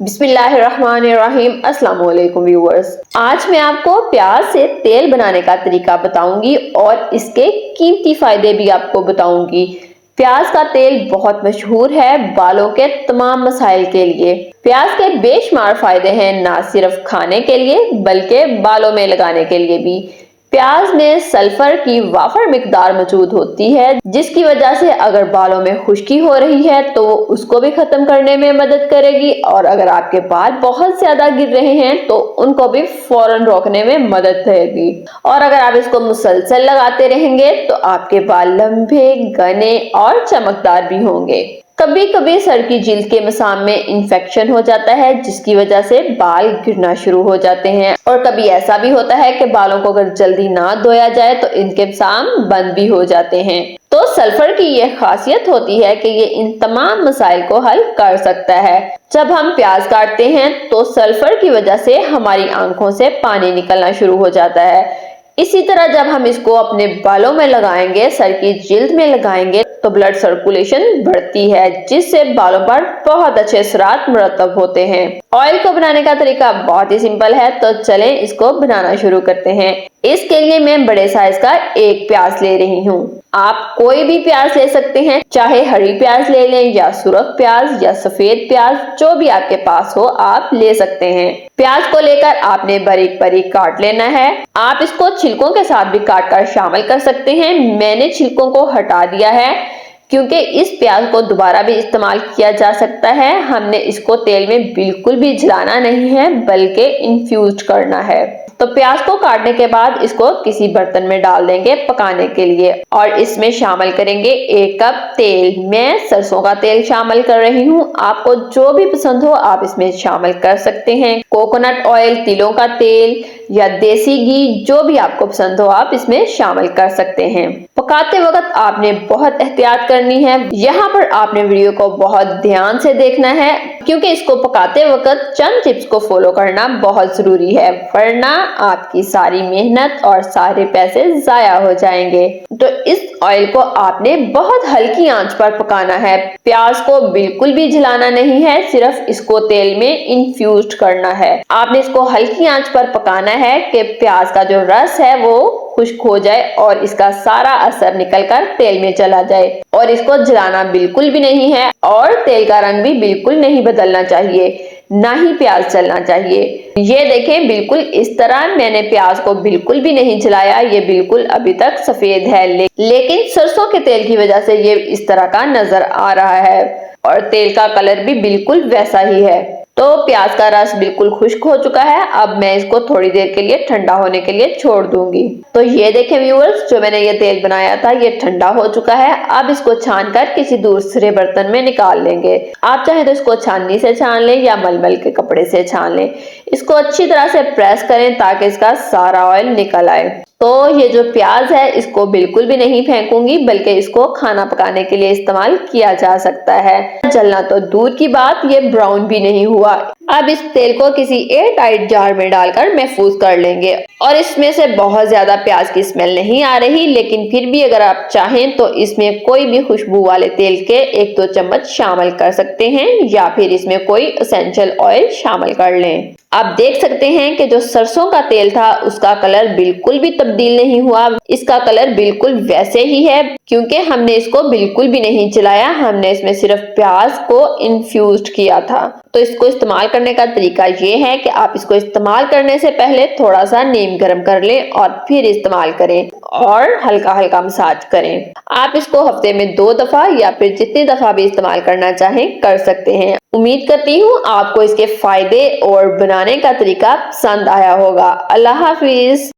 बिस्मिल्लाहिर्रहमानिर्रहीम। अस्सलाम वालेकुम व्यूअर्स। आज मैं आपको प्याज से तेल बनाने का तरीका बताऊंगी और इसके कीमती फायदे भी आपको बताऊंगी। प्याज का तेल बहुत मशहूर है बालों के तमाम मसाइल के लिए। प्याज के बेशुमार फायदे हैं, ना सिर्फ खाने के लिए बल्कि बालों में लगाने के लिए भी। प्याज में सल्फर की वाफर मिकदार मौजूद होती है, जिसकी वजह से अगर बालों में खुश्की हो रही है तो उसको भी खत्म करने में मदद करेगी, और अगर आपके बाल बहुत ज्यादा गिर रहे हैं तो उनको भी फौरन रोकने में मदद करेगी। और अगर आप इसको मुसलसल लगाते रहेंगे तो आपके बाल लंबे, घने और चमकदार भी होंगे। कभी कभी सर की जिल्द के मसाम में इंफेक्शन हो जाता है, जिसकी वजह से बाल गिरना शुरू हो जाते हैं। और कभी ऐसा भी होता है कि बालों को अगर जल्दी ना धोया जाए तो इनके मसाम बंद भी हो जाते हैं। तो सल्फर की यह खासियत होती है कि ये इन तमाम मसाइल को हल कर सकता है। जब हम प्याज काटते हैं तो सल्फर की वजह से हमारी आंखों से पानी निकलना शुरू हो जाता है। इसी तरह जब हम इसको अपने बालों में लगाएंगे, सर की जिल्द में लगाएंगे, तो ब्लड सर्कुलेशन बढ़ती है, जिससे बालों पर बहुत अच्छे असरात मुरतब होते हैं। ऑयल को बनाने का तरीका बहुत ही सिंपल है, तो चलें इसको बनाना शुरू करते हैं। इसके लिए मैं बड़े साइज का एक प्याज ले रही हूँ। आप कोई भी प्याज ले सकते हैं, चाहे हरी प्याज ले लें या सुरख प्याज या सफेद प्याज, जो भी आपके पास हो आप ले सकते हैं। प्याज को लेकर आपने बारीक बारीक काट लेना है। आप इसको छिलकों के साथ भी काट कर शामिल कर सकते हैं। मैंने छिलकों को हटा दिया है क्योंकि इस प्याज को दोबारा भी इस्तेमाल किया जा सकता है। हमने इसको तेल में बिल्कुल भी जलाना नहीं है बल्कि इन्फ्यूज करना है। तो प्याज को काटने के बाद इसको किसी बर्तन में डाल देंगे पकाने के लिए, और इसमें शामिल करेंगे 1 कप तेल। मैं सरसों का तेल शामिल कर रही हूँ। आपको जो भी पसंद हो आप इसमें शामिल कर सकते हैं। कोकोनट ऑयल, तिलों का तेल या देसी घी, जो भी आपको पसंद हो आप इसमें शामिल कर सकते हैं। पकाते वक्त आपने बहुत एहतियात करनी है। यहाँ पर आपने वीडियो को बहुत ध्यान से देखना है, क्योंकि इसको पकाते वक्त चंद टिप्स को फॉलो करना बहुत जरूरी है, वरना आपकी सारी मेहनत और सारे पैसे जाया हो जाएंगे। तो इस ऑयल को आपने बहुत हल्की आंच पर पकाना है। प्याज को बिल्कुल भी जलाना नहीं है, सिर्फ इसको तेल में इन्फ्यूज करना है। आपने इसको हल्की आंच पर पकाना है कि प्याज का जो रस है वो खुश्क हो जाए और इसका सारा असर निकलकर तेल में चला जाए। और इसको जलाना बिल्कुल भी नहीं है, और तेल का रंग भी बिल्कुल नहीं बदलना चाहिए, ना ही प्याज जलना चाहिए। ये देखें, बिल्कुल इस तरह मैंने प्याज को बिल्कुल भी नहीं जलाया। ये बिल्कुल अभी तक सफेद है, लेकिन सरसों के तेल की वजह से ये इस तरह का नजर आ रहा है, और तेल का कलर भी बिल्कुल वैसा ही है। तो प्याज का रस बिल्कुल खुश्क हो चुका है। अब मैं इसको थोड़ी देर के लिए ठंडा होने के लिए छोड़ दूंगी। तो ये देखें व्यूअर्स, जो मैंने ये तेल बनाया था ये ठंडा हो चुका है। अब इसको छानकर किसी दूसरे बर्तन में निकाल लेंगे। आप चाहे तो इसको छाननी से छान लें या मलमल के कपड़े से छान लें। इसको अच्छी तरह से प्रेस करें ताकि इसका सारा ऑयल निकल आए। तो ये जो प्याज है इसको बिल्कुल भी नहीं फेंकूंगी, बल्कि इसको खाना पकाने के लिए इस्तेमाल किया जा सकता है। जलना तो दूर की बात, ये ब्राउन भी नहीं हुआ। अब इस तेल को किसी एयर टाइट जार में डालकर महफूज कर लेंगे, और इसमें से बहुत ज्यादा प्याज की स्मेल नहीं आ रही, लेकिन फिर भी अगर आप चाहें तो इसमें कोई भी खुशबू वाले तेल के 1-2 चम्मच शामिल कर सकते हैं, या फिर इसमें कोई एसेंशियल ऑयल शामिल कर लें। आप देख सकते हैं कि जो सरसों का तेल था उसका कलर बिल्कुल भी तब्दील नहीं हुआ। इसका कलर बिल्कुल वैसे ही है, क्योंकि हमने इसको बिल्कुल भी नहीं जलाया। हमने इसमें सिर्फ प्याज को इन्फ्यूज किया था। तो इसको इस्तेमाल करने का तरीका ये है कि आप इसको इस्तेमाल करने से पहले थोड़ा सा नीम गर्म कर लें और फिर इस्तेमाल करें, और हल्का हल्का मसाज करें। आप इसको हफ्ते में 2 दफा या फिर जितनी दफा भी इस्तेमाल करना चाहें कर सकते हैं। उम्मीद करती हूँ आपको इसके फायदे और बनाने का तरीका पसंद आया होगा। अल्लाह हाफिज।